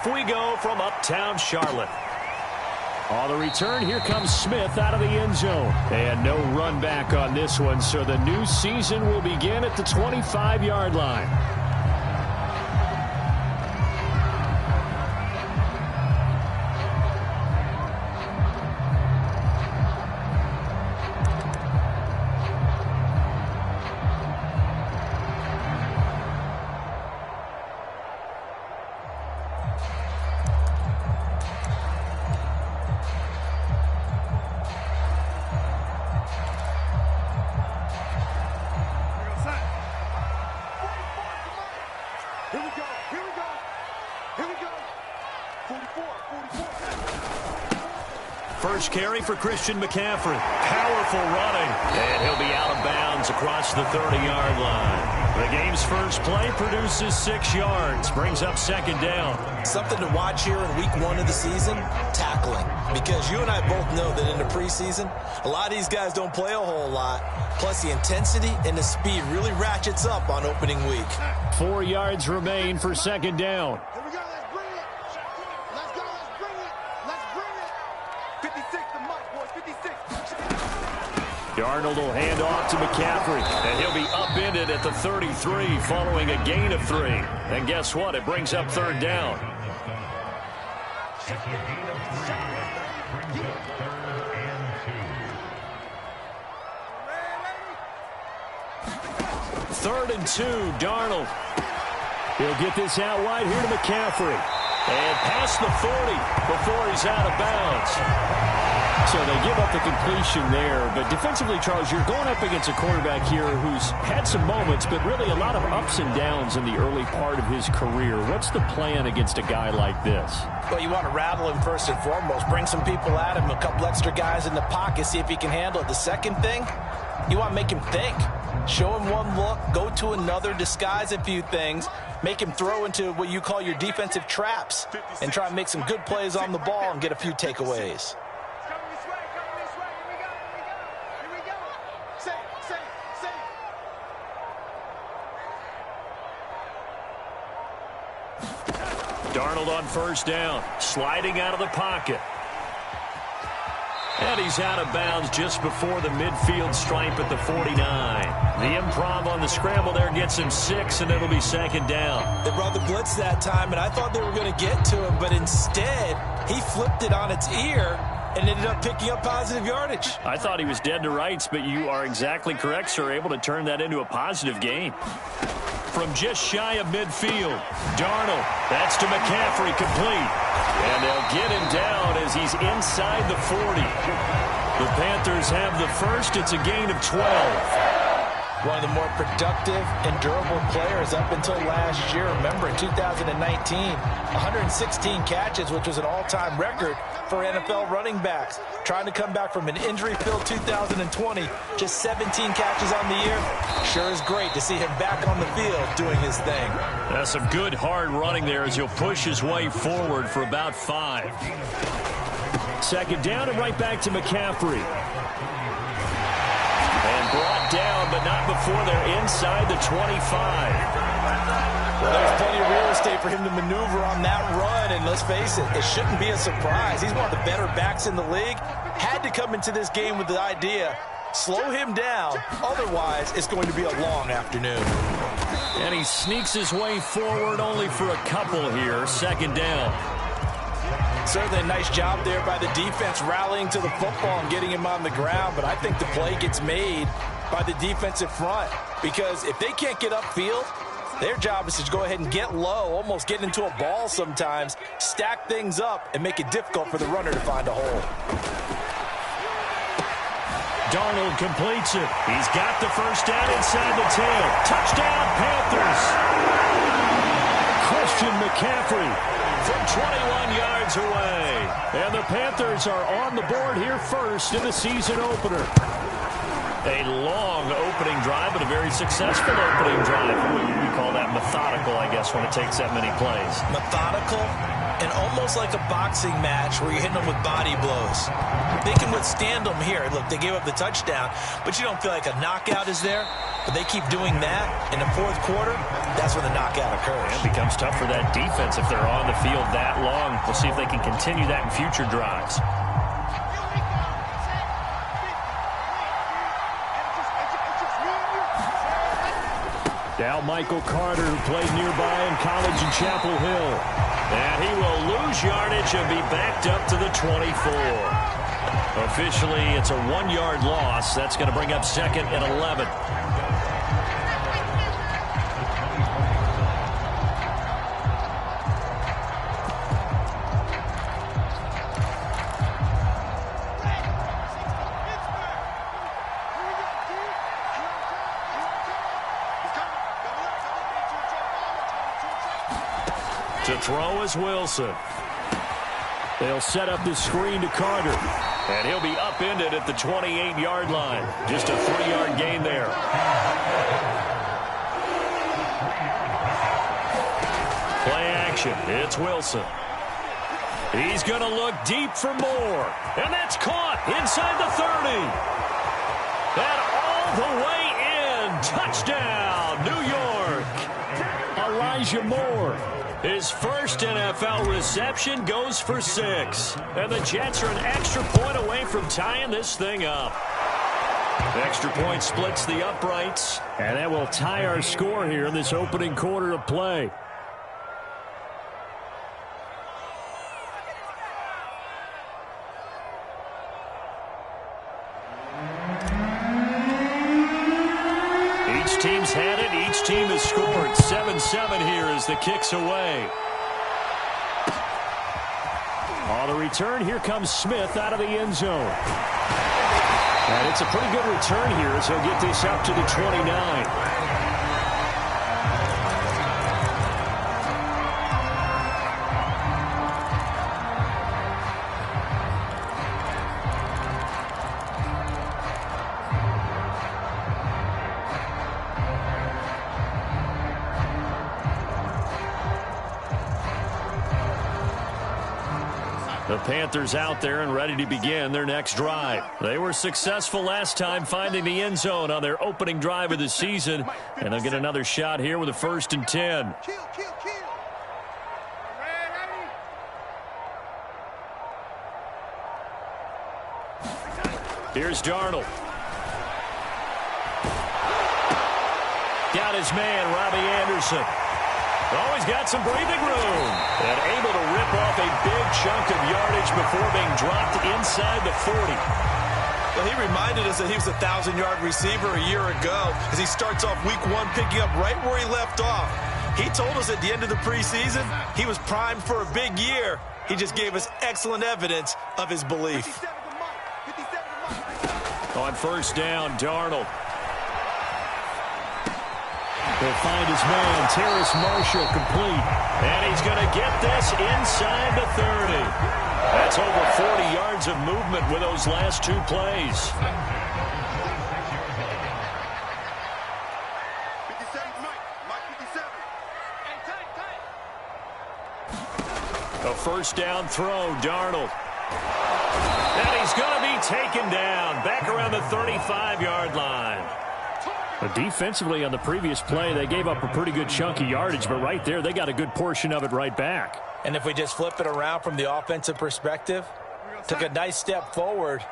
Off we go from uptown Charlotte. On the return, here comes Smith out of the end zone. And no run back on this one, so the new season will begin at the 25-yard line. First carry for Christian McCaffrey. Powerful running. And he'll be out of bounds across the 30-yard line. The game's first play produces 6 yards. Brings up second down. Something to watch here in week 1 of the season, tackling. Because you and I both know that in the preseason, a lot of these guys don't play a whole lot. Plus the intensity and the speed really ratchets up on opening week. 4 yards remain for second down. Darnold will hand off to McCaffrey, and he'll be upended at the 33 following a gain of 3. And guess what? It brings up third down. Third and 2, Darnold. He'll get this out wide here to McCaffrey. And past the 40 before he's out of bounds. So they give up the completion there. But defensively, Charles, you're going up against a quarterback here who's had some moments, but really a lot of ups and downs in the early part of his career. What's the plan against a guy like this? Well, you want to rattle him first and foremost. Bring some people at him, a couple extra guys in the pocket, see if he can handle it. The second thing, you want to make him think. Show him one look, go to another, disguise a few things, make him throw into what you call your defensive traps, and try and make some good plays on the ball and get a few takeaways. Darnold on first down, sliding out of the pocket. And he's out of bounds just before the midfield stripe at the 49. The improv on the scramble there gets him 6, and it'll be second down. They brought the blitz that time, and I thought they were going to get to him, but instead he flipped it on its ear and ended up picking up positive yardage. I thought he was dead to rights, but you are exactly correct, sir, able to turn that into a positive gain. From just shy of midfield, Darnold, that's to McCaffrey, complete. And they'll get him down as he's inside the 40. The Panthers have the first. It's a gain of 12. One of the more productive and durable players up until last year. Remember, in 2019, 116 catches, which was an all-time record for NFL running backs. Trying to come back from an injury-filled 2020, just 17 catches on the year. Sure is great to see him back on the field doing his thing. That's some good, hard running there as he'll push his way forward for about 5. Second down and right back to McCaffrey. And brought down, but not before they're inside the 25. Well, there's plenty of real estate for him to maneuver on that run, and let's face it, it shouldn't be a surprise. He's one of the better backs in the league. Had to come into this game with the idea, slow him down, otherwise it's going to be a long afternoon. And he sneaks his way forward only for a couple here, second down. Certainly a nice job there by the defense rallying to the football and getting him on the ground, but I think the play gets made by the defensive front because if they can't get upfield, their job is to go ahead and get low, almost get into a ball sometimes, stack things up, and make it difficult for the runner to find a hole. Darnold completes it. He's got the first down inside the 10. Touchdown, Panthers. Christian McCaffrey from 21 yards away. And the Panthers are on the board here first in the season opener. A long opening drive, but a very successful opening drive. We call that methodical, I guess, when it takes that many plays. Methodical and almost like a boxing match where you're hitting them with body blows. They can withstand them here. Look, they gave up the touchdown, but you don't feel like a knockout is there. But they keep doing that in the fourth quarter, that's when the knockout occurs. It becomes tough for that defense if they're on the field that long. We'll see if they can continue that in future drives. Now Michael Carter, who played nearby in college in Chapel Hill. And he will lose yardage and be backed up to the 24. Officially, it's a 1-yard loss. That's going to bring up 2nd and 11. To throw is Wilson. They'll set up this screen to Carter. And he'll be upended at the 28-yard line. Just a 3-yard gain there. Play action. It's Wilson. He's going to look deep for more. And that's caught inside the 30. And all the way in. Touchdown, New York. Elijah Moore. His first NFL reception goes for 6. And the Jets are an extra point away from tying this thing up. Extra point splits the uprights. And that will tie our score here in this opening quarter of play. Each team's had it. Each team has scored. 7-7 here as the kick's away. On the return, here comes Smith out of the end zone. And it's a pretty good return here as he'll get this up to the 29. The Panthers out there and ready to begin their next drive. They were successful last time finding the end zone on their opening drive of the season, and they'll get another shot here with a 1st and 10. Here's Darnold. Got his man, Robbie Anderson. Oh, he's got some breathing room. And able to rip off a big chunk of yardage before being dropped inside the 40. Well, he reminded us that he was a 1,000-yard receiver a year ago as he starts off week 1 picking up right where he left off. He told us at the end of the preseason he was primed for a big year. He just gave us excellent evidence of his belief. On 1st down, Darnold. He'll find his man, Terrace Marshall, complete. And he's going to get this inside the 30. That's over 40 yards of movement with those last 2 plays. A 1st down throw, Darnold. And he's going to be taken down back around the 35-yard line. But defensively on the previous play, they gave up a pretty good chunk of yardage, but right there, they got a good portion of it right back. And if we just flip it around from the offensive perspective, took a nice step forward,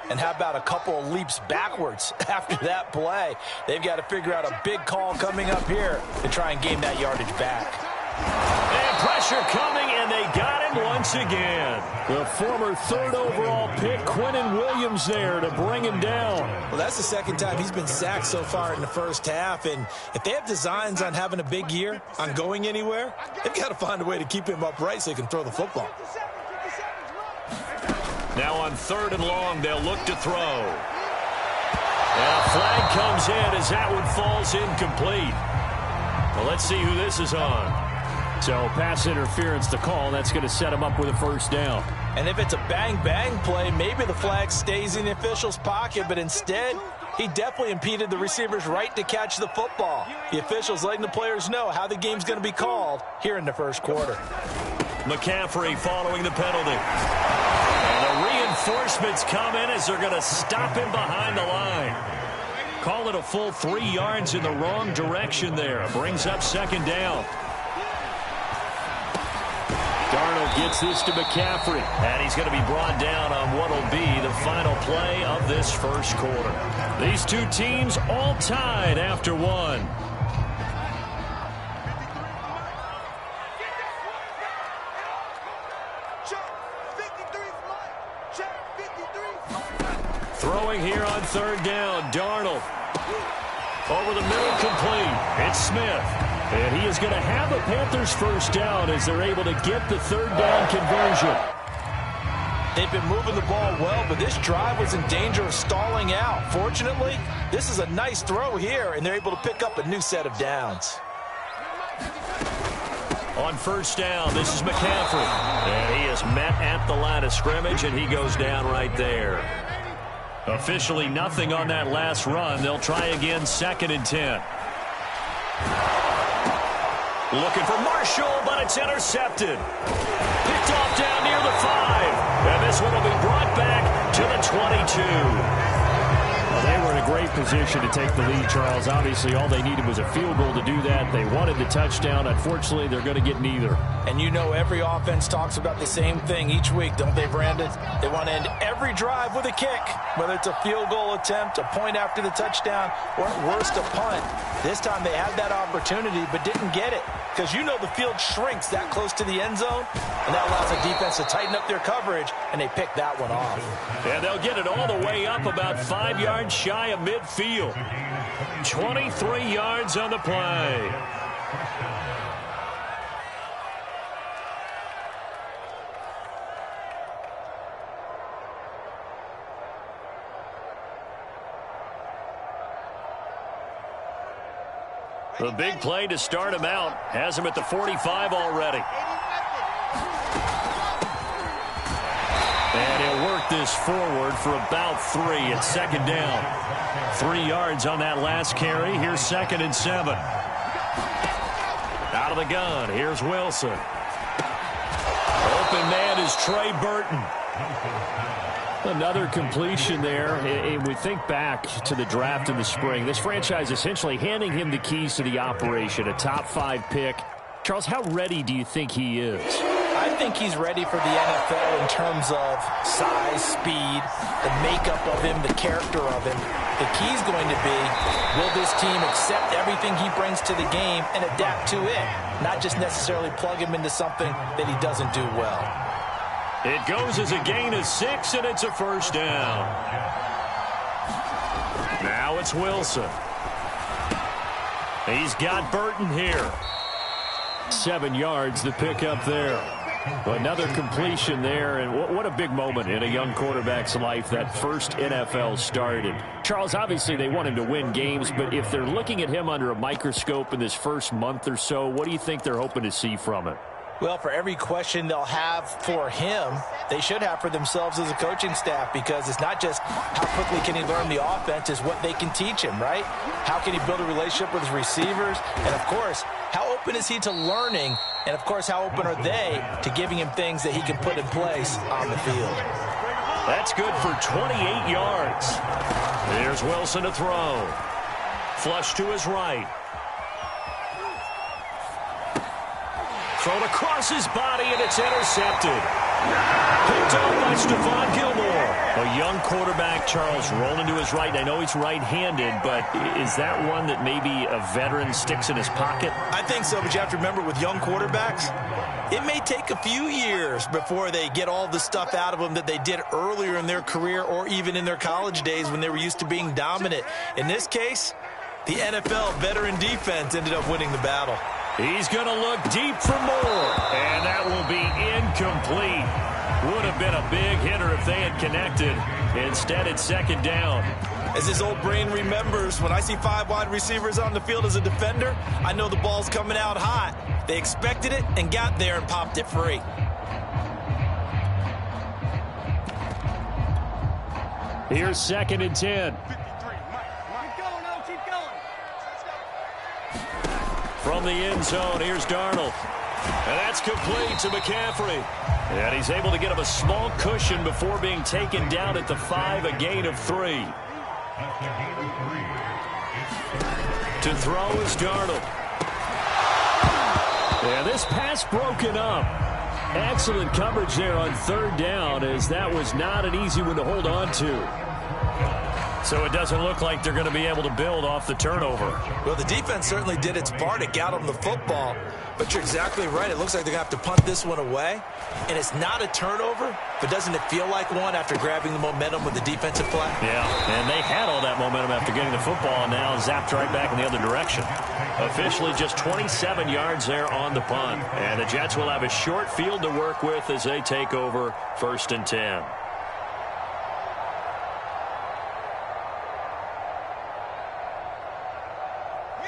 and how about a couple of leaps backwards after that play? They've got to figure out a big call coming up here to try and gain that yardage back. And pressure coming, and they got him once again. The former 3rd overall pick, Quinnen Williams, there to bring him down. Well, that's the 2nd time he's been sacked so far in the first half, and if they have designs on having a big year, on going anywhere, they've got to find a way to keep him upright so he can throw the football. Now on 3rd and long, they'll look to throw. And a flag comes in as that one falls incomplete. Well, let's see who this is on. So pass interference the call. That's going to set him up with a 1st down. And if it's a bang-bang play, maybe the flag stays in the official's pocket, but instead He definitely impeded the receiver's right to catch the football. The officials letting the players know how the game's going to be called here in the first quarter. McCaffrey following the penalty. And the reinforcements come in as they're going to stop him behind the line. Call it a full 3 yards in the wrong direction there. Brings up second down. Darnold gets this to McCaffrey, and he's going to be brought down on what will be the final play of this first quarter. These two teams all tied after one. Throwing here on third down, Darnold. Over the middle, complete. It's Smith. And he is going to have a Panthers first down as they're able to get the third down conversion. They've been moving the ball well, but this drive was in danger of stalling out. Fortunately, this is a nice throw here, and they're able to pick up a new set of downs. On first down, this is McCaffrey. And he is met at the line of scrimmage, and he goes down right there. Officially nothing on that last run. They'll try again, 2nd and 10. Looking for Marshall, but it's intercepted. Picked off down near the 5. And this one will be brought back to the 22. Well, they were in a great position to take the lead, Charles. Obviously, all they needed was a field goal to do that. They wanted the touchdown. Unfortunately, they're going to get neither. And you know every offense talks about the same thing each week, don't they, Brandon? They want to end every drive with a kick, whether it's a field goal attempt, a point after the touchdown, or at worst, a punt. This time they had that opportunity but didn't get it because you know the field shrinks that close to the end zone, and that allows the defense to tighten up their coverage, and they pick that one off. And they'll get it all the way up about 5 yards shy of midfield. 23 yards on the play. The big play to start him out has him at the 45 already. And he'll work this forward for about 3 at second down. 3 yards on that last carry. Here's 2nd and 7. Out of the gun. Here's Wilson. Open man is Trey Burton. Another completion there. And we think back to the draft in the spring. This franchise essentially handing him the keys to the operation, a top 5 pick. Charles, how ready do you think he is? I think he's ready for the NFL in terms of size, speed, the makeup of him, the character of him. The key's going to be, will this team accept everything he brings to the game and adapt to it, not just necessarily plug him into something that he doesn't do well. It goes as a gain of 6, and it's a first down. Now it's Wilson. He's got Burton here. 7 yards, the pickup there. Another completion there, and what a big moment in a young quarterback's life, that first NFL started. Charles, obviously they want him to win games, but if they're looking at him under a microscope in this first month or so, what do you think they're hoping to see from him? Well, for every question they'll have for him, they should have for themselves as a coaching staff, because it's not just how quickly can he learn the offense, it's what they can teach him, right? How can he build a relationship with his receivers? And, of course, how open is he to learning? And, of course, how open are they to giving him things that he can put in place on the field? That's good for 28 yards. There's Wilson to throw. Flush to his right. Thrown across his body, and it's intercepted. Picked up by Stephon Gilmore. A young quarterback, Charles, rolling to his right. I know he's right-handed, but is that one that maybe a veteran sticks in his pocket? I think so, but you have to remember with young quarterbacks, it may take a few years before they get all the stuff out of them that they did earlier in their career or even in their college days when they were used to being dominant. In this case, the NFL veteran defense ended up winning the battle. He's going to look deep for more, and that will be incomplete. Would have been a big hitter if they had connected. Instead, it's second down. As his old brain remembers, when I see 5 wide receivers on the field as a defender, I know the ball's coming out hot. They expected it and got there and popped it free. Here's 2nd and 10. from the end zone. Here's Darnold. And that's complete to McCaffrey. And he's able to get him a small cushion before being taken down at the 5, a gain of 3. To throw is Darnold. And this pass broken up. Excellent coverage there on 3rd down, as that was not an easy one to hold on to. So it doesn't look like they're going to be able to build off the turnover. Well, the defense certainly did its part to get them the football. But you're exactly right. It looks like they're going to have to punt this one away. And it's not a turnover, but doesn't it feel like one after grabbing the momentum with the defensive play? Yeah, and they had all that momentum after getting the football, and now zapped right back in the other direction. Officially just 27 yards there on the punt. And the Jets will have a short field to work with as they take over 1st and 10.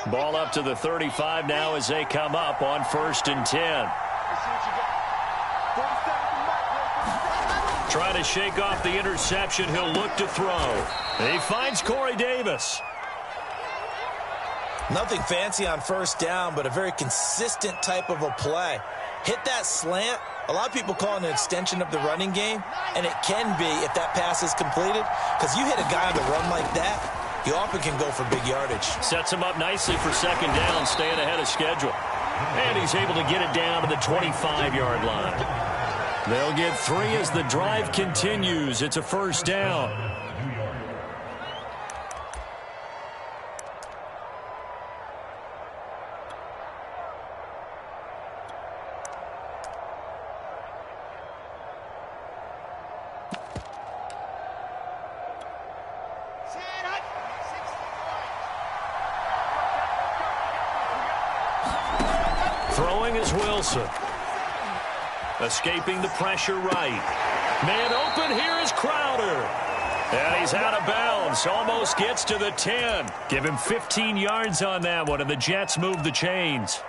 Ball up to the 35 now as they come up on 1st and 10. Trying to shake off the interception. He'll look to throw. He finds Corey Davis. Nothing fancy on 1st down, but a very consistent type of a play. Hit that slant. A lot of people call it an extension of the running game, and it can be if that pass is completed, because you hit a guy on the run like that, you often can go for big yardage. Sets him up nicely for 2nd down, staying ahead of schedule. And he's able to get it down to the 25-yard line. They'll get 3 as the drive continues. It's a 1st down. Throwing is Wilson. Escaping the pressure right. Man open, here is Crowder. And he's out of bounds. Almost gets to the 10. Give him 15 yards on that one, and the Jets move the chains.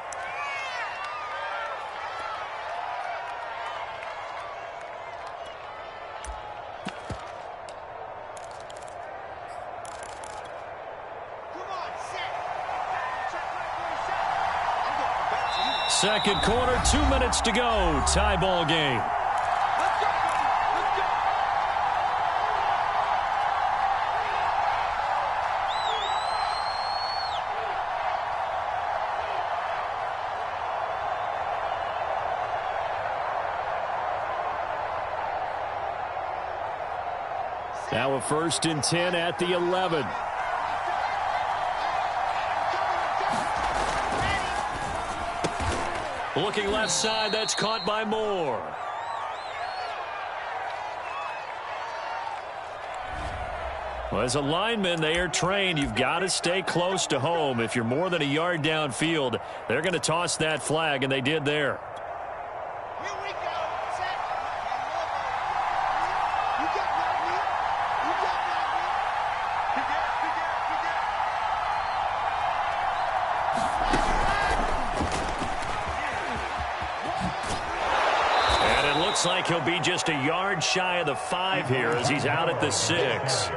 Second quarter, 2 minutes to go. Tie ball game. Now a 1st and 10 at the 11. Looking left side, that's caught by Moore. Well, as a lineman, they are trained. You've got to stay close to home. If you're more than a yard downfield, they're going to toss that flag, and they did there. Like he'll be just a yard shy of the 5 here as he's out at the 6.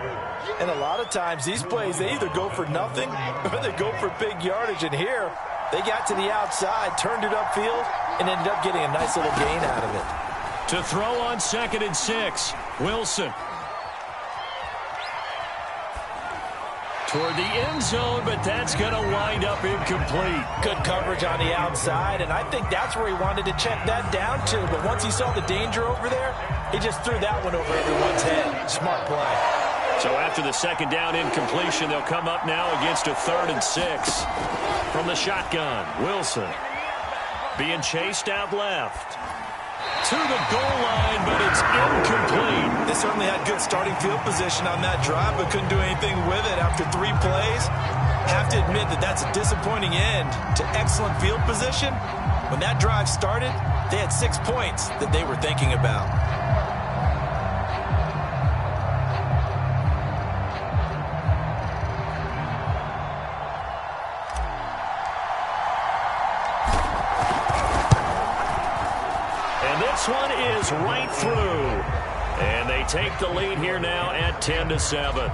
And a lot of times these plays, they either go for nothing or they go for big yardage. And here, they got to the outside, turned it upfield, and ended up getting a nice little gain out of it. To throw on 2nd and 6, Wilson. Toward the end zone, but that's going to wind up incomplete. Good coverage on the outside, and I think that's where he wanted to check that down to. But once he saw the danger over there, he just threw that one over everyone's head. Smart play. So after the 2nd down incompletion, they'll come up now against a 3rd and 6. From the shotgun, Wilson being chased out left. To the goal line, but it's incomplete. They certainly had good starting field position on that drive, but couldn't do anything with it after 3 plays. Have to admit that that's a disappointing end to excellent field position. When that drive started, they had 6 points that they were thinking about. This one is right through. And they take the lead here now at 10-7.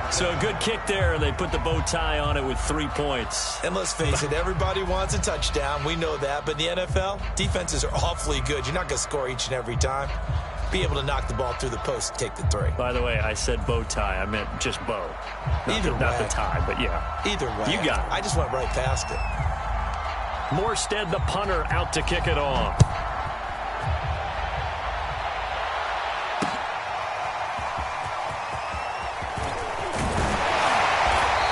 So a good kick there, and they put the bow tie on it with 3 points. And let's face it, everybody wants a touchdown. We know that. But in the NFL, defenses are awfully good. You're not going to score each and every time. Be able to knock the ball through the post and take the 3. By the way, I said bow tie. I meant just bow. Not the tie, but yeah. Either way. You got it. I just went right past it. Morstead, the punter, out to kick it off.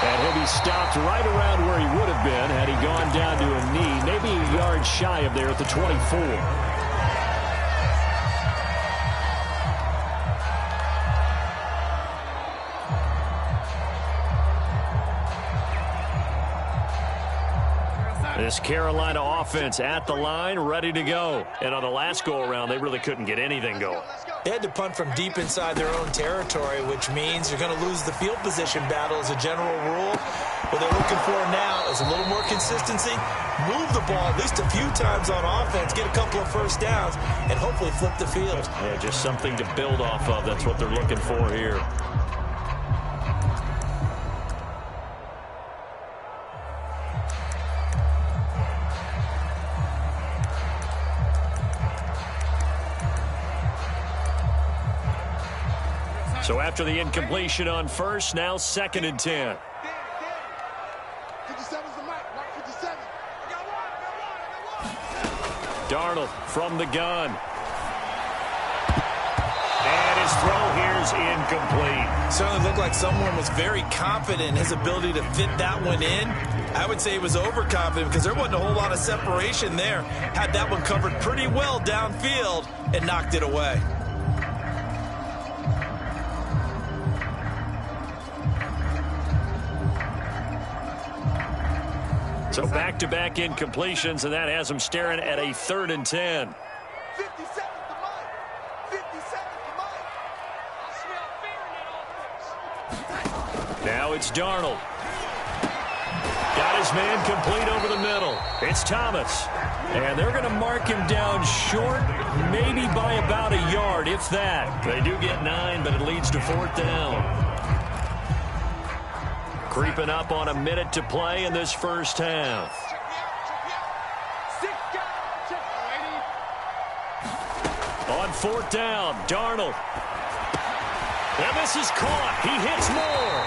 And he'll be stopped right around where he would have been had he gone down to a knee, maybe a yard shy of there at the 24. This Carolina offense at the line, ready to go. And on the last go-around, they really couldn't get anything going. They had to punt from deep inside their own territory, which means you're going to lose the field position battle as a general rule. What they're looking for now is a little more consistency, move the ball at least a few times on offense, get a couple of first downs, and hopefully flip the field. Yeah, just something to build off of. That's what they're looking for here. So after the incompletion on first, now 2nd and 10. 57's the mic. Mark 57. Darnold from the gun. And his throw here's incomplete. Certainly looked like someone was very confident in his ability to fit that one in. I would say he was overconfident because there wasn't a whole lot of separation there. Had that one covered pretty well downfield and knocked it away. So back-to-back incompletions, and that has them staring at a 3rd and 10. 57's the mic. 57's the mic. Now it's Darnold. Got his man complete over the middle. It's Thomas. And they're going to mark him down short, maybe by about a yard, if that. They do get 9, but it leads to 4th down. Creeping up on a minute to play in this first half. On 4th down, Darnold. And this is caught. He hits more.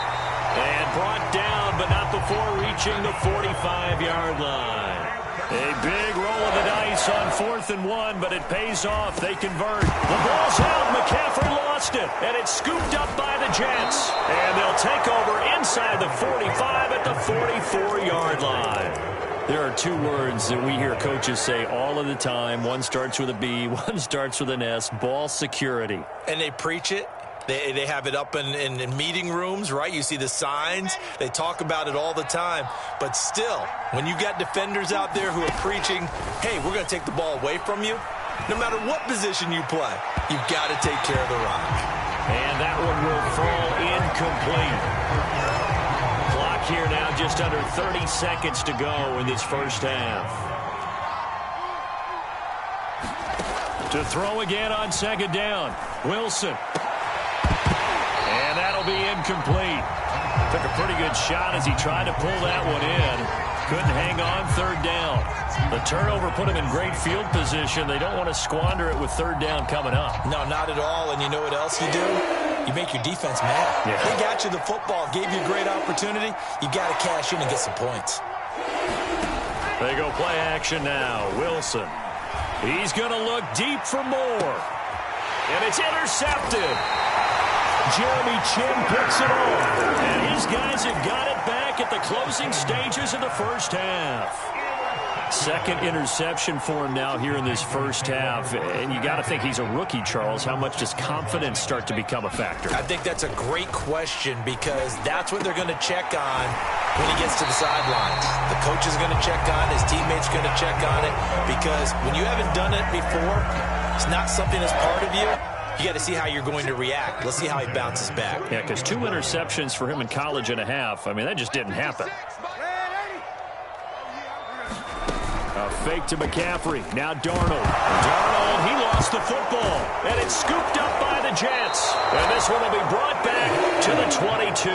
And brought down, but not before reaching the 45-yard line. A big roll of the dice on 4th and 1, but it pays off. They convert. The ball's out. McCaffrey lost it, and it's scooped up by the Jets. And they'll take over inside the 45 at the 44-yard line. There are 2 words that we hear coaches say all of the time. One starts with a B, one starts with an S, ball security. And they preach it. They have it up in meeting rooms, right? You see the signs. They talk about it all the time. But still, when you got defenders out there who are preaching, hey, we're going to take the ball away from you, no matter what position you play, you've got to take care of the rock. And that one will fall incomplete. Clock here now just under 30 seconds to go in this first half. To throw again on 2nd down, Wilson. And that'll be incomplete. Took a pretty good shot as he tried to pull that one in. Couldn't hang on 3rd down. The turnover put him in great field position. They don't want to squander it with 3rd down coming up. No, not at all. And you know what else you do? You make your defense mad. Yeah. They got you the football, gave you a great opportunity. You got to cash in and get some points. They go play action now. Wilson. He's going to look deep for more. And it's intercepted. Jeremy Chin picks it off. And his guys have got it back at the closing stages of the first half. 2nd interception for him now here in this first half. And you got to think he's a rookie, Charles. How much does confidence start to become a factor? I think that's a great question because that's what they're going to check on when he gets to the sidelines. The coach is going to check on it. His teammates going to check on it because when you haven't done it before, it's not something that's part of you. You got to see how you're going to react. Let's see how he bounces back. Yeah, because 2 interceptions for him in college and a half. I mean, that just didn't happen. A fake to McCaffrey. Now Darnold. Darnold, he lost the football. And it's scooped up by the Jets. And this one will be brought back to the 22.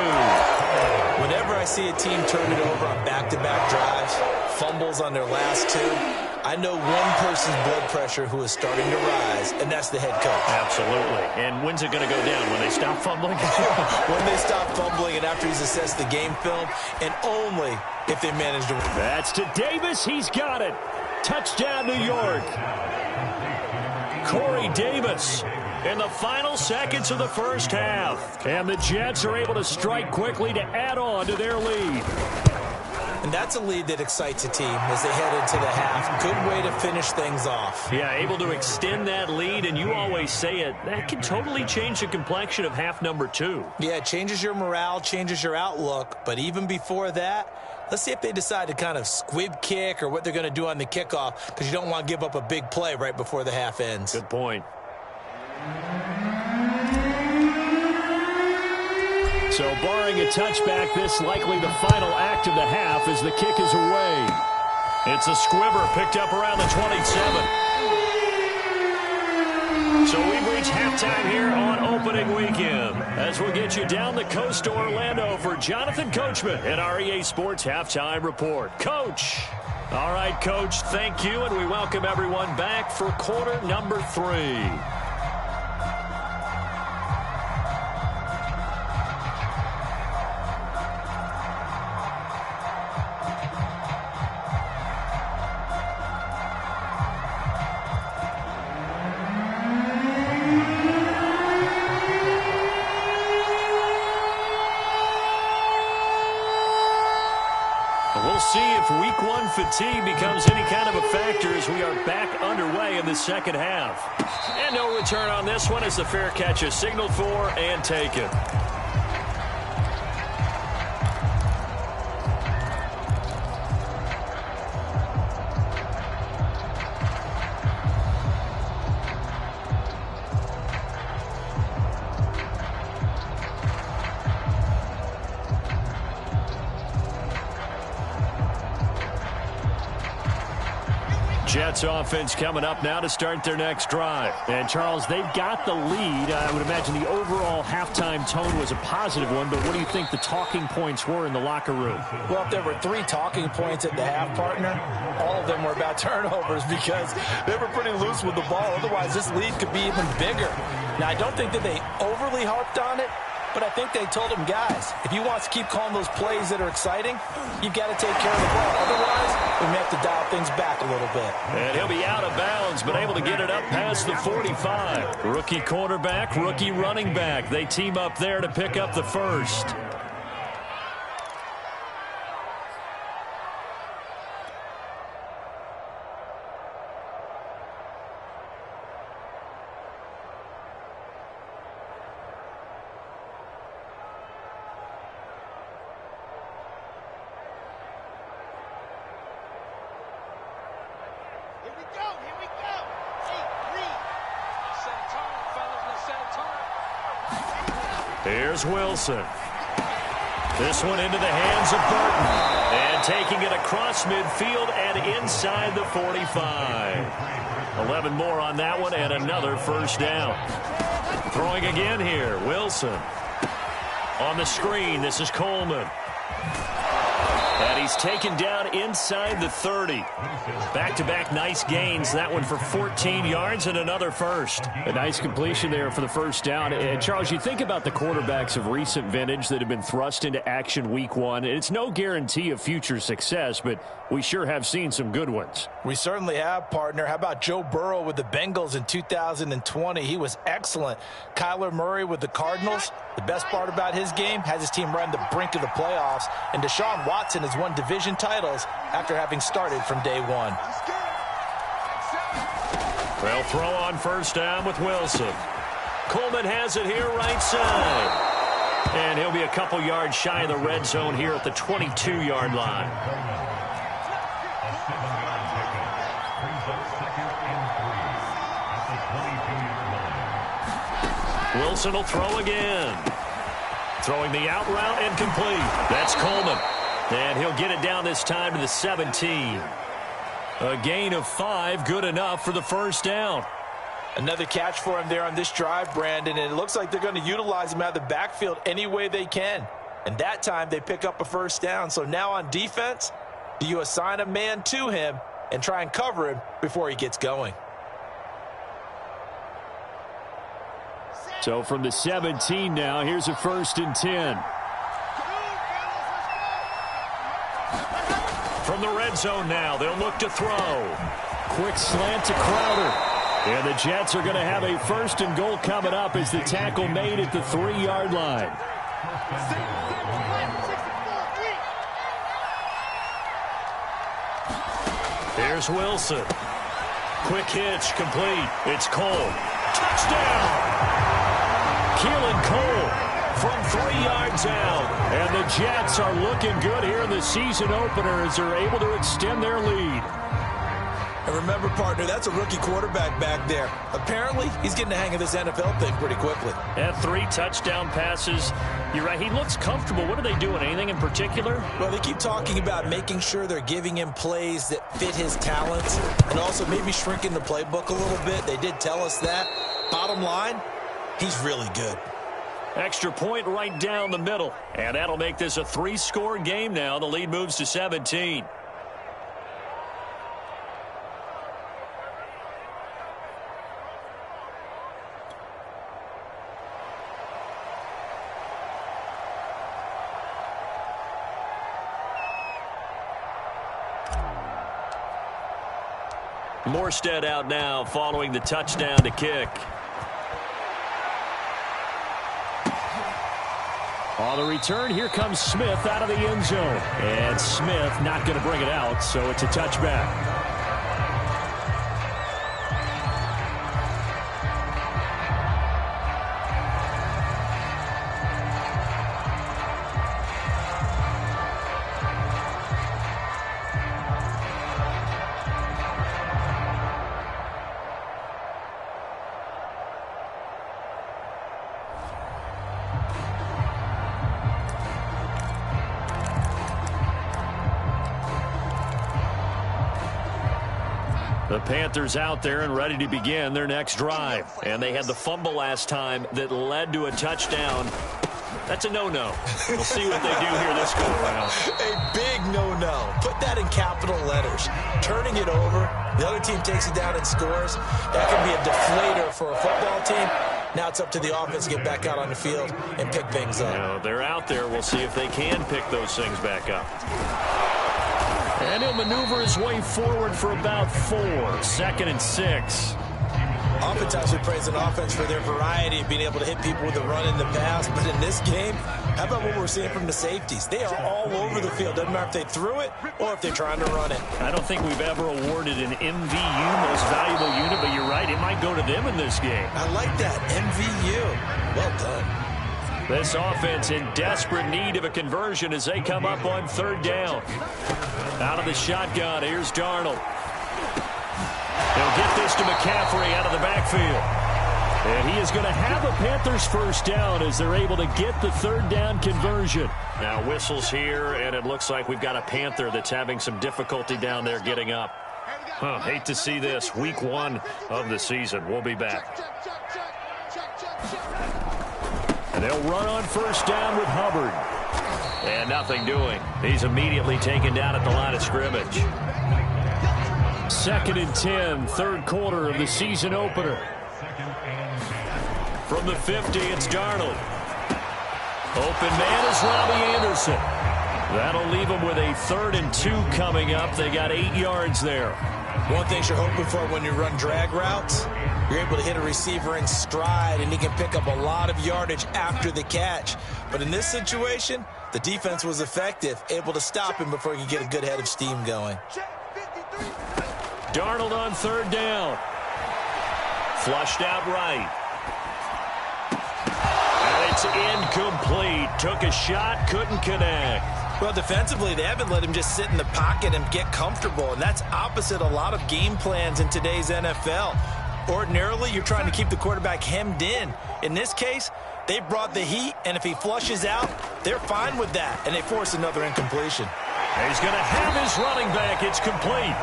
Whenever I see a team turn it over on back-to-back drives, fumbles on their last two, I know one person's blood pressure who is starting to rise, and that's the head coach. Absolutely. And when's it going to go down? When they stop fumbling? When they stop fumbling and after he's assessed the game film, and only if they manage to win. That's to Davis. He's got it. Touchdown, New York. Corey Davis in the final seconds of the first half. And the Jets are able to strike quickly to add on to their lead. And that's a lead that excites a team as they head into the half. Good way to finish things off. Yeah, able to extend that lead, and you always say it, that can totally change the complexion of half number 2. Yeah, it changes your morale, changes your outlook, but even before that, let's see if they decide to kind of squib kick or what they're going to do on the kickoff, because you don't want to give up a big play right before the half ends. Good point. So barring a touchback, this likely the final act of the half as the kick is away. It's a squibber picked up around the 27. So we've reached halftime here on opening weekend as we'll get you down the coast to Orlando for Jonathan Coachman at our EA Sports Halftime Report. Coach. All right, Coach, thank you, and we welcome everyone back for quarter number 3. We'll see if week 1 fatigue becomes any kind of a factor as we are back underway in the second half. And no return on this one as the fair catch is signaled for and taken. Jets offense coming up now to start their next drive. And, Charles, they've got the lead. I would imagine the overall halftime tone was a positive one, but what do you think the talking points were in the locker room? Well, if there were 3 talking points at the half, partner, all of them were about turnovers because they were pretty loose with the ball. Otherwise, this lead could be even bigger. Now, I don't think that they overly harped on it, but I think they told him, guys, if you want to keep calling those plays that are exciting, you've got to take care of the ball. Otherwise, we may have to dial things back a little bit. And he'll be out of bounds, but able to get it up past the 45. Rookie quarterback, rookie running back. They team up there to pick up the first. Here's Wilson. This one into the hands of Burton. And taking it across midfield and inside the 45. 11 more on that one and another first down. Throwing again here, Wilson. On the screen, this is Coleman. And he's taken down inside the 30. Back-to-back nice gains. That one for 14 yards and another first. A nice completion there for the first down. And, Charles, you think about the quarterbacks of recent vintage that have been thrust into action week 1. It's no guarantee of future success, but we sure have seen some good ones. We certainly have, partner. How about Joe Burrow with the Bengals in 2020? He was excellent. Kyler Murray with the Cardinals. The best part about his game has his team right on the brink of the playoffs. And Deshaun Watson has won division titles after having started from day 1. They'll throw on first down with Wilson. Coleman has it here right side. And he'll be a couple yards shy of the red zone here at the 22-yard line. Wilson will throw again. Throwing the out route and complete. That's Coleman. And he'll get it down this time to the 17. A gain of 5, good enough for the first down. Another catch for him there on this drive, Brandon, and it looks like they're going to utilize him out of the backfield any way they can. And that time they pick up a first down. So now on defense, do you assign a man to him and try and cover him before he gets going? So from the 17 now, here's a 1st and 10. From the red zone now, they'll look to throw. Quick slant to Crowder. And the Jets are going to have a 1st and goal coming up as the tackle made at the 3-yard line. Here's Wilson. Quick hitch, complete. It's Cole. Touchdown! Keelan Cole from 3 yards out. And the Jets are looking good here in the season opener as they're able to extend their lead. And remember, partner, that's a rookie quarterback back there. Apparently, he's getting the hang of this NFL thing pretty quickly. And 3 touchdown passes. You're right, he looks comfortable. What are they doing? Anything in particular? Well, they keep talking about making sure they're giving him plays that fit his talents and also maybe shrinking the playbook a little bit. They did tell us that. Bottom line, he's really good. Extra point right down the middle. And that'll make this a 3-score game now. The lead moves to 17. Morstead out now following the touchdown to kick. On the return, here comes Smith out of the end zone. And Smith not going to bring it out, so it's a touchback. The Panthers out there and ready to begin their next drive. And they had the fumble last time that led to a touchdown. That's a no-no. We'll see what they do here this go-around. A big no-no. Put that in capital letters. Turning it over, the other team takes it down and scores. That can be a deflator for a football team. Now it's up to the offense to get back out on the field and pick things up. Now, they're out there. We'll see if they can pick those things back up. And he'll maneuver his way forward for about 4. 2nd and 6. Oftentimes we praise an offense for their variety of being able to hit people with the run in the pass. But in this game, how about what we're seeing from the safeties? They are all over the field. Doesn't matter if they threw it or if they're trying to run it. I don't think we've ever awarded an MVU, most valuable unit, but you're right. It might go to them in this game. I like that. MVU. Well done. This offense in desperate need of a conversion as they come up on 3rd down. Out of the shotgun, here's Darnold. They'll get this to McCaffrey out of the backfield. And he is going to have a Panthers first down as they're able to get the 3rd down conversion. Now whistles here, and it looks like we've got a Panther that's having some difficulty down there getting up. Hate to see this. Week 1 of the season. We'll be back. And they'll run on 1st down with Hubbard. And nothing doing. He's immediately taken down at the line of scrimmage. 2nd and 10, 3rd quarter of the season opener. From the 50, it's Darnold. Open man is Robbie Anderson. That'll leave them with a 3rd and 2 coming up. They got 8 yards there. One thing you're hoping for when you run drag routes, you're able to hit a receiver in stride, and he can pick up a lot of yardage after the catch. But in this situation, the defense was effective, able to stop him before he could get a good head of steam going. Darnold on 3rd down. Flushed out right. And it's incomplete. Took a shot, couldn't connect. Well, defensively, they haven't let him just sit in the pocket and get comfortable, and that's opposite a lot of game plans in today's NFL. Ordinarily, you're trying to keep the quarterback hemmed in. In this case, they brought the heat, and if he flushes out, they're fine with that, and they force another incompletion. He's going to have his running back. It's complete.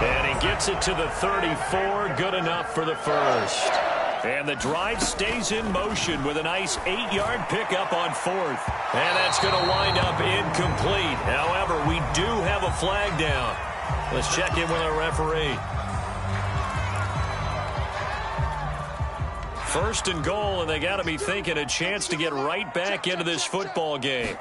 And he gets it to the 34. Good enough for the first. And the drive stays in motion with a nice 8-yard pickup on fourth. And that's going to wind up incomplete. However, we do have a flag down. Let's check in with our referee. First and goal, and they got to be thinking a chance to get right back into this football game.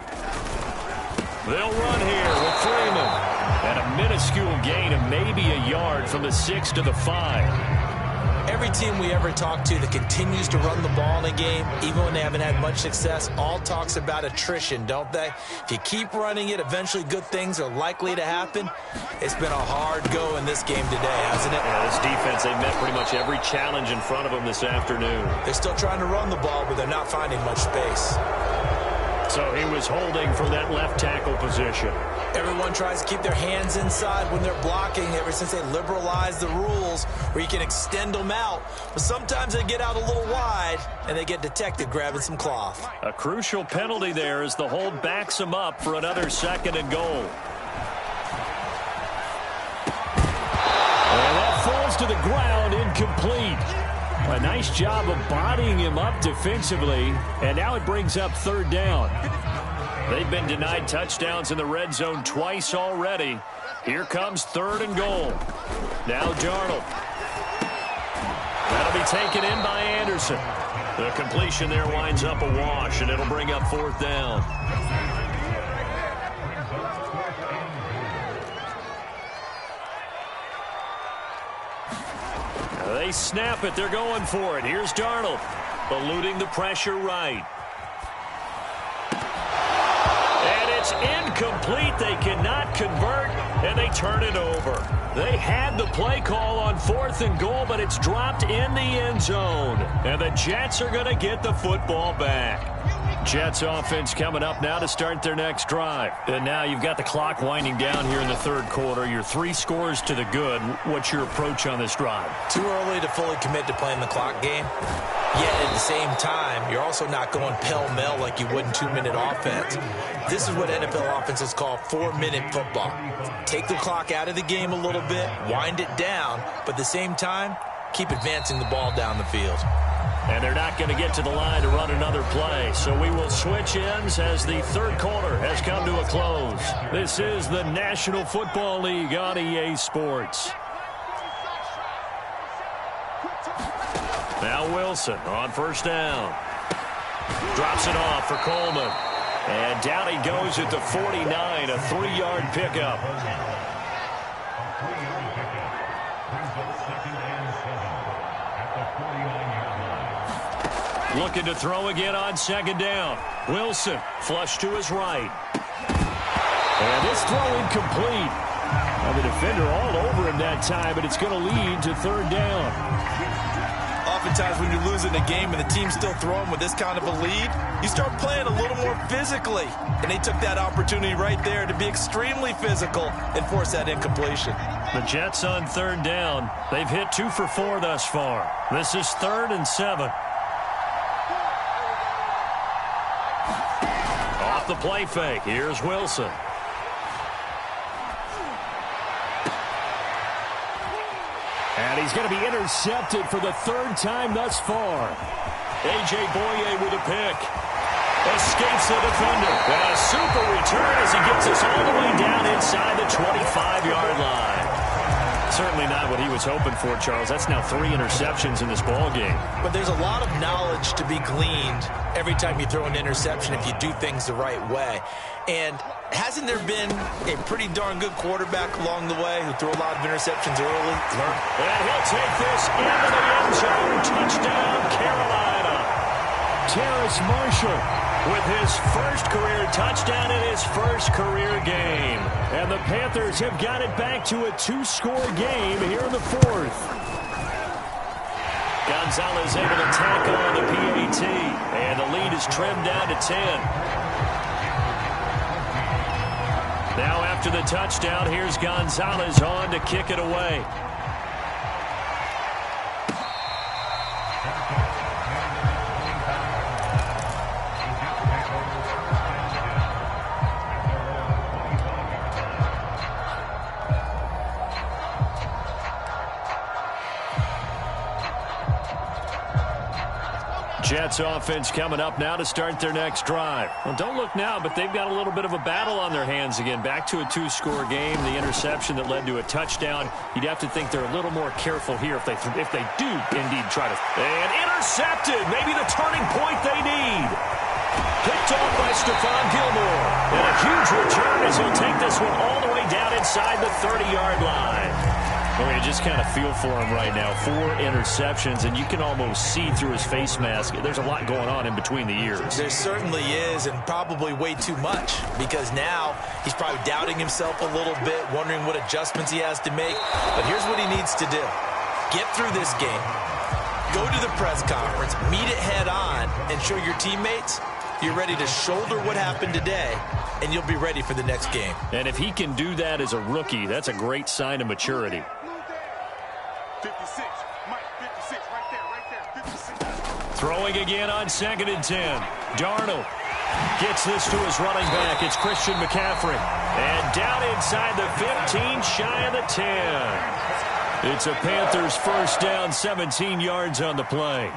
They'll run here with Freeman. And a minuscule gain of maybe a yard from the 6 to the 5. Every team we ever talk to that continues to run the ball in a game, even when they haven't had much success, all talks about attrition, don't they? If you keep running it, eventually good things are likely to happen. It's been a hard go in this game today, hasn't it? Yeah, this defense, they met pretty much every challenge in front of them this afternoon. They're still trying to run the ball, but they're not finding much space. So he was holding from that left tackle position. Everyone tries to keep their hands inside when they're blocking ever since they liberalized the rules where you can extend them out. But sometimes they get out a little wide and they get detected grabbing some cloth. A crucial penalty there as the hold backs them up for another 2nd and goal. And that falls to the ground, incomplete. A nice job of bodying him up defensively, and now it brings up 3rd down. They've been denied touchdowns in the red zone twice already. Here comes 3rd and goal. Now Darnold. That'll be taken in by Anderson. The completion there winds up a wash, and it'll bring up 4th down. They snap it. They're going for it. Here's Darnold, eluding the pressure right. And it's incomplete. They cannot convert, and they turn it over. They had the play call on 4th and goal, but it's dropped in the end zone. And the Jets are going to get the football back. Jets offense coming up now to start their next drive. And now you've got the clock winding down here in the 3rd quarter. You're 3 scores to the good. What's your approach on this drive? Too early to fully commit to playing the clock game. Yet at the same time, you're also not going pell-mell like you would in 2-minute offense. This is what NFL offenses call 4-minute football. Take the clock out of the game a little bit, wind it down, but at the same time, keep advancing the ball down the field. And they're not going to get to the line to run another play. So we will switch ends as the 3rd quarter has come to a close. This is the National Football League on EA Sports. Now Wilson on 1st down. Drops it off for Coleman. And down he goes at the 49, a 3-yard pickup. Looking to throw again on 2nd down. Wilson, flush to his right. And this throw incomplete. And the defender all over him that time, but it's going to lead to 3rd down. Oftentimes when you're losing a game and the team's still throwing with this kind of a lead, you start playing a little more physically. And they took that opportunity right there to be extremely physical and force that incompletion. The Jets on 3rd down. They've hit 2 for 4 thus far. This is 3rd and 7. Off the play fake. Here's Wilson. And he's going to be intercepted for the 3rd time thus far. A.J. Boye with a pick. Escapes the defender. And a super return as he gets us all the way down inside the 25-yard line. Certainly not what he was hoping for, Charles. That's now 3 interceptions in this ball game. But there's a lot of knowledge to be gleaned every time you throw an interception if you do things the right way. And hasn't there been a pretty darn good quarterback along the way who threw a lot of interceptions early? And he'll take this into the end zone. Touchdown, Carolina. Terrace Marshall with his first career touchdown in his first career game. And the Panthers have got it back to a 2-score game here in the 4th. Gonzalez able to tackle on the PAT. And the lead is trimmed down to 10. Now after the touchdown, here's Gonzalez on to kick it away. Jets offense coming up now to start their next drive. Well, don't look now, but they've got a little bit of a battle on their hands again. Back to a two-score game. The interception that led to a touchdown. You'd have to think they're a little more careful here if they do indeed try to. And intercepted. Maybe the turning point they need. Picked off by Stephon Gilmore. And a huge return as he'll take this one all the way down inside the 30-yard line. Well, you just kind of feel for him right now. 4 interceptions, and you can almost see through his face mask. There's a lot going on in between the ears. There certainly is, and probably way too much, because now he's probably doubting himself a little bit, wondering what adjustments he has to make. But here's what he needs to do. Get through this game, go to the press conference, meet it head on, and show your teammates you're ready to shoulder what happened today, and you'll be ready for the next game. And if he can do that as a rookie, that's a great sign of maturity. 56, Mike, 56, right there, 56. Throwing again on 2nd and 10. Darnold gets this to his running back. It's Christian McCaffrey. And down inside the 15, shy of the 10. It's a Panthers first down, 17 yards on the play.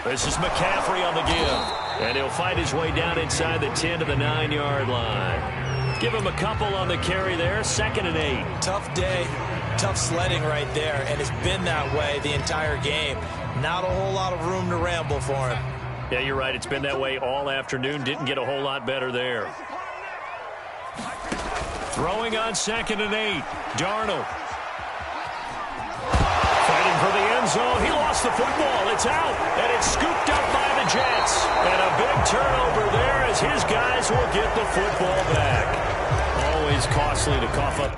This is McCaffrey on the give. And he'll fight his way down inside the 10 to the 9-yard line. Give him a couple on the carry there. 2nd and 8. Tough day, tough sledding right there, and it's been that way the entire game. Not a whole lot of room to ramble for him. Yeah, you're right. It's been that way all afternoon. Didn't get a whole lot better there. Throwing on 2nd and 8. Darnold. Fighting for the end zone. He lost the football. It's out, and it's scooped up by the Jets. And a big turnover there as his guys will get the football back. Always costly to cough up.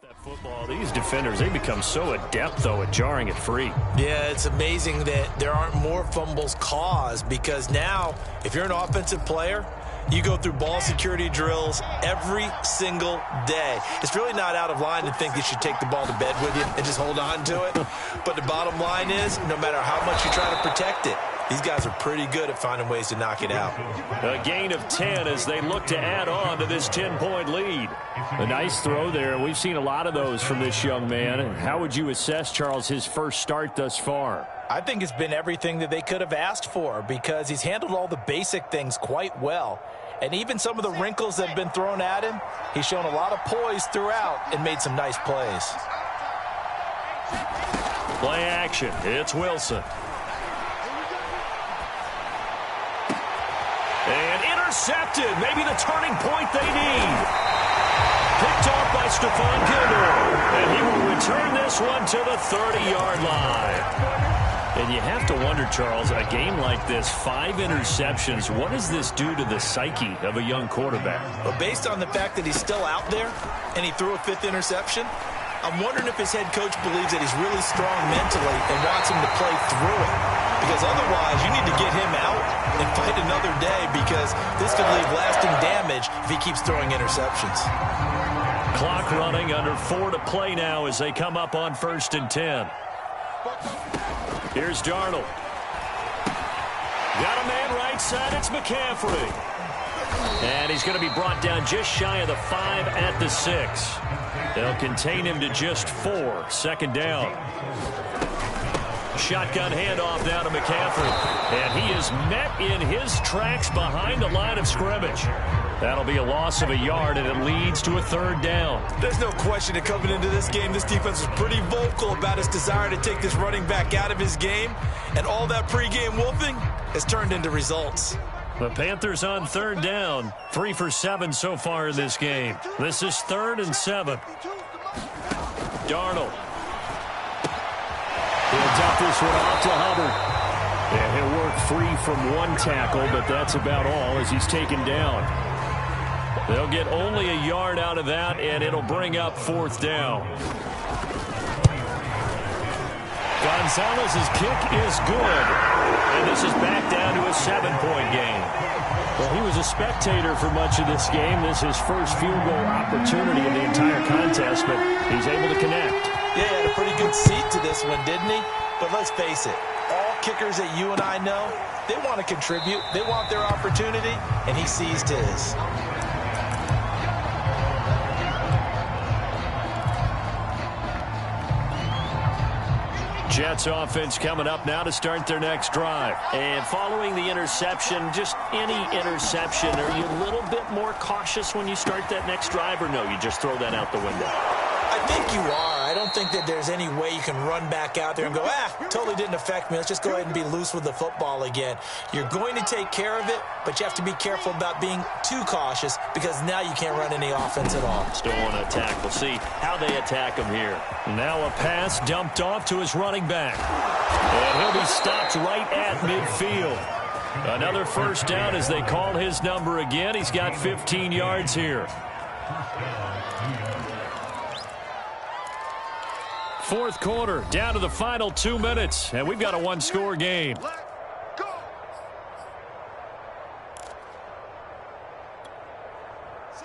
That football, these defenders, they become so adept, though, at jarring it free. Yeah, it's amazing that there aren't more fumbles caused, because now, if you're an offensive player, you go through ball security drills every single day. It's really not out of line to think you should take the ball to bed with you and just hold on to it. But the bottom line is, no matter how much you try to protect it, these guys are pretty good at finding ways to knock it out. A gain of 10 as they look to add on to this 10-point lead. A nice throw there. We've seen a lot of those from this young man. How would you assess, Charles, his first start thus far? I think it's been everything that they could have asked for, because he's handled all the basic things quite well. And even some of the wrinkles that have been thrown at him, he's shown a lot of poise throughout and made some nice plays. Play action. It's Wilson. And intercepted. Maybe the turning point they need. Picked off by Stephon Gilmore. And he will return this one to the 30-yard line. And you have to wonder, Charles, a game like this, 5 interceptions, what does this do to the psyche of a young quarterback? Well, based on the fact that he's still out there and he threw a 5th interception, I'm wondering if his head coach believes that he's really strong mentally and wants him to play through it. Because otherwise, you need to get him out and fight another day, because this could leave lasting damage if he keeps throwing interceptions. Clock running, under 4 to play now as they come up on 1st and 10. Here's Darnold. Got a man right side. It's McCaffrey. And he's going to be brought down just shy of the 5 at the 6. They'll contain him to just 4. 2nd down. Shotgun handoff now to McCaffrey. And he is met in his tracks behind the line of scrimmage. That'll be a loss of a yard, and it leads to a 3rd down. There's no question that coming into this game, this defense was pretty vocal about its desire to take this running back out of his game. And all that pregame wolfing has turned into results. The Panthers on 3rd down. 3 for 7 so far in this game. This is 3rd and 7. Darnold. He'll dump this one off to Hubbard. And he'll work free from 1 tackle, but that's about all as he's taken down. They'll get only a yard out of that, and it'll bring up 4th down. Gonzalez's kick is good. And this is back down to a 7-point game. Well, he was a spectator for much of this game. This is his first field goal opportunity of the entire contest, but he's able to connect. Yeah, he had a pretty good seat to this one, didn't he? But let's face it, all kickers that you and I know, they want to contribute. They want their opportunity, and he seized his. Jets offense coming up now to start their next drive. And following the interception, just any interception, are you a little bit more cautious when you start that next drive, or no, you just throw that out the window? I think you are. I don't think that there's any way you can run back out there and go, totally didn't affect me. Let's just go ahead and be loose with the football again. You're going to take care of it, but you have to be careful about being too cautious because now you can't run any offense at all. Still want to attack. We'll see how they attack him here. Now a pass dumped off to his running back. And he'll be stopped right at midfield. Another first down as they call his number again. He's got 15 yards here. Fourth quarter, down to the final 2 minutes, and we've got a one-score game.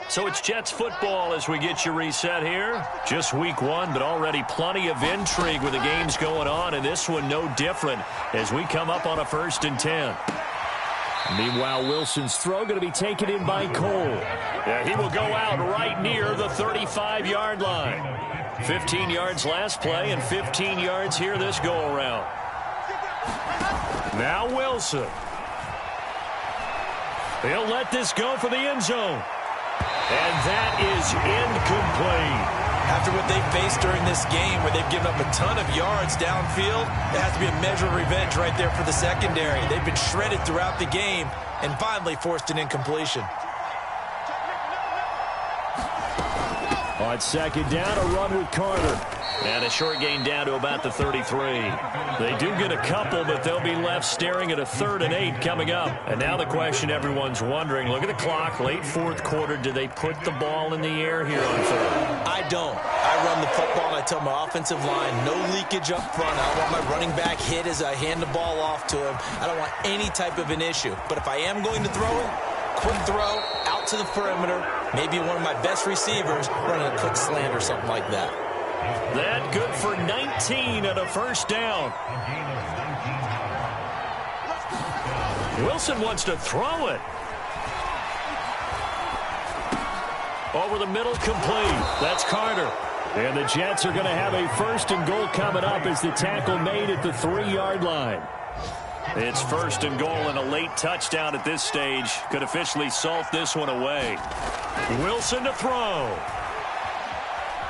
So it's Jets football as we get you reset here. Just week one, but already plenty of intrigue with the games going on, and this one no different as we come up on a 1st and 10. Meanwhile, Wilson's throw going to be taken in by Cole. Yeah, he will go out right near the 35-yard line. 15 yards last play and 15 yards here this go-around. Now Wilson. He'll let this go for the end zone. And that is incomplete. After what they faced during this game where they've given up a ton of yards downfield, there has to be a measure of revenge right there for the secondary. They've been shredded throughout the game and finally forced an incompletion. On second down, a run with Carter. And a short gain down to about the 33. They do get a couple, but they'll be left staring at a 3rd and 8 coming up. And now the question everyone's wondering, look at the clock, late fourth quarter, do they put the ball in the air here on 4th? I don't. I run the football and I tell my offensive line, no leakage up front. I don't want my running back hit as I hand the ball off to him. I don't want any type of an issue. But if I am going to throw it, quick throw, out to the perimeter, maybe one of my best receivers running a quick slant or something like that. That good for 19 and a first down. Wilson wants to throw it. Over the middle, complete. That's Carter. And the Jets are going to have a 1st and goal coming up as the tackle made at the 3-yard line. It's 1st and goal, and a late touchdown at this stage could officially salt this one away. Wilson to throw.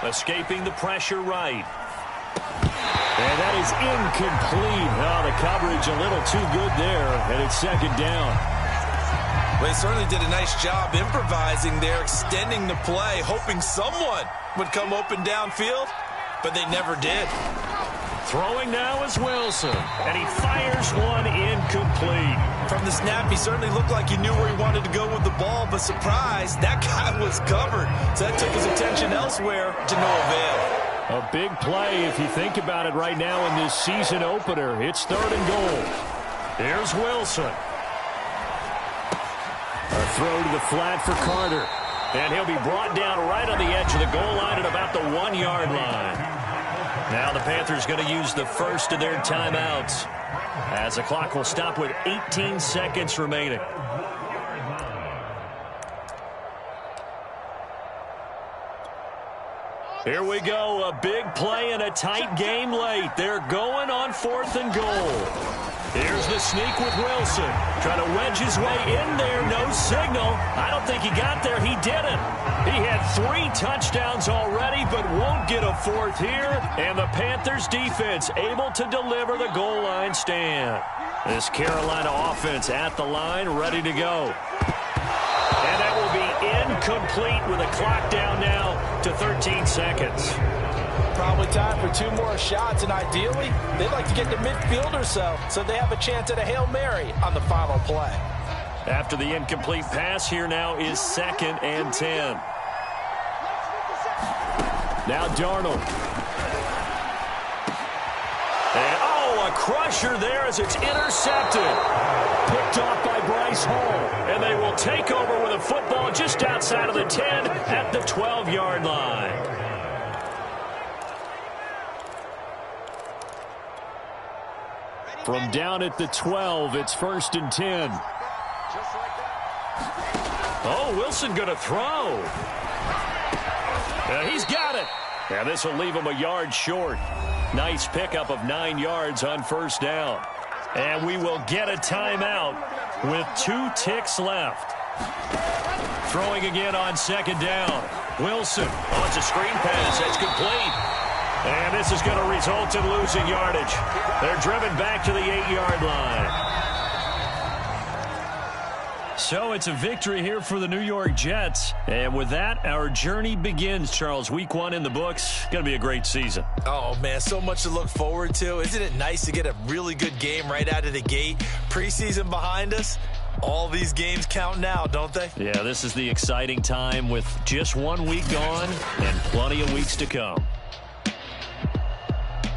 Escaping the pressure right. And that is incomplete. Oh, the coverage a little too good there, and it's 2nd down. Well, he certainly did a nice job improvising there, extending the play, hoping someone would come open downfield, but they never did. Throwing now is Wilson, and he fires one incomplete. From the snap, he certainly looked like he knew where he wanted to go with the ball, but surprise, that guy was covered. So that took his attention elsewhere to no avail. A big play if you think about it right now in this season opener. It's 3rd and goal. Here's Wilson. A throw to the flat for Carter. And he'll be brought down right on the edge of the goal line at about the 1-yard line. Now the Panthers going to use the first of their timeouts as the clock will stop with 18 seconds remaining. Here we go, a big play and a tight game late. They're going on 4th and goal. Here's the sneak with Wilson. Trying to wedge his way in there. No signal. I don't think he got there. He didn't. He had 3 touchdowns already, but won't get a 4th here. And the Panthers defense able to deliver the goal line stand. This Carolina offense at the line, ready to go. And that will be incomplete with a clock down now to 13 seconds. Probably time for 2 more shots, and ideally, they'd like to get to midfield or so they have a chance at a Hail Mary on the final play. After the incomplete pass, here now is 2nd and 10. Now Darnold. And, a crusher there as it's intercepted. Picked off by Bryce Hall. And they will take over with a football just outside of the 10 at the 12-yard line. From down at the 12, it's 1st and 10. Oh, Wilson going to throw. He's got it. And this will leave him a yard short. Nice pickup of 9 yards on 1st down. And we will get a timeout with 2 ticks left. Throwing again on 2nd down. Wilson. Oh, it's a screen pass. That's complete. And this is going to result in losing yardage. They're driven back to the 8-yard line. So it's a victory here for the New York Jets. And with that, our journey begins, Charles. Week 1 in the books. Going to be a great season. Oh, man, so much to look forward to. Isn't it nice to get a really good game right out of the gate? Preseason behind us. All these games count now, don't they? Yeah, this is the exciting time with just 1 week gone and plenty of weeks to come.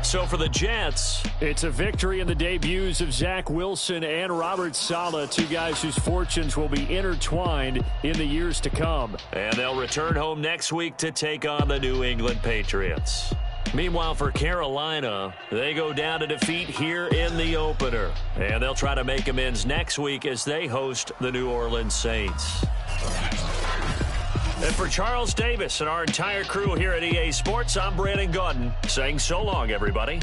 So for the Jets, it's a victory in the debuts of Zach Wilson and Robert Saleh, 2 guys whose fortunes will be intertwined in the years to come. And they'll return home next week to take on the New England Patriots. Meanwhile, for Carolina, they go down to defeat here in the opener. And they'll try to make amends next week as they host the New Orleans Saints. And for Charles Davis and our entire crew here at EA Sports, I'm Brandon Gaudin saying so long, everybody.